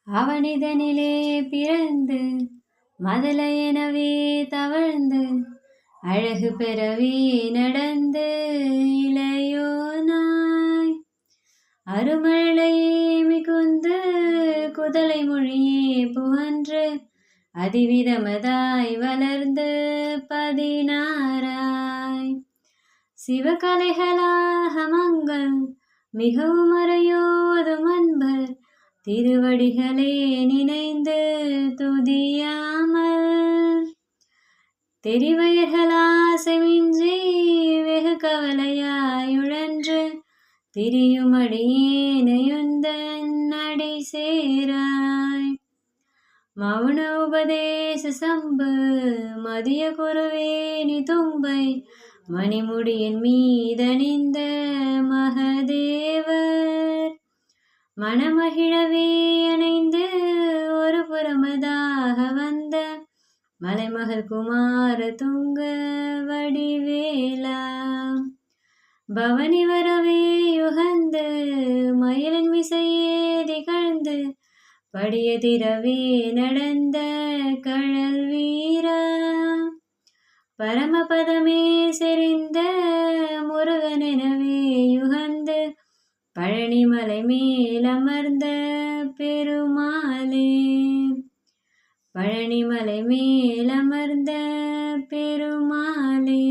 அவனிதனிலே பிறந்து மதலை எனவே தவழ்ந்து அழகு பெறவே நடந்து இளையோனாய் அருமழையே மிகுந்து குதலை மொழியே புகன்று அதிவிதமதாய் வளர்ந்து 16 சிவகலைகளாக மங்கள் மிகவும் அறையோதும் அன்பர் திருவடிகளே நினைந்து துதியாமல் தெரிவயர்களாசைமின்றி வெகு கவலையாயுழன்று திரியுமடியேனையுந்தன் அடி சேராய் மௌன உபதேச சம்பு மதிய குருவேணி தும்பை மணிமுடியின் மீதணிந்த மகதேவர் மணமகிழவே அணைந்து ஒரு புறமதாக வந்த மலைமகள் குமார துங்க வடிவேலா பவனி வரவே யுகந்து மயிலின் மிசையே திகழ்ந்து படிய திரவே நடந்த கழல் வீரா பரமபதமே செறிந்த முருகனெனவே யுகந்து பழனிமலை மேலமர்ந்த பெருமாளே பழனிமலை மேலமர்ந்த பெருமாளே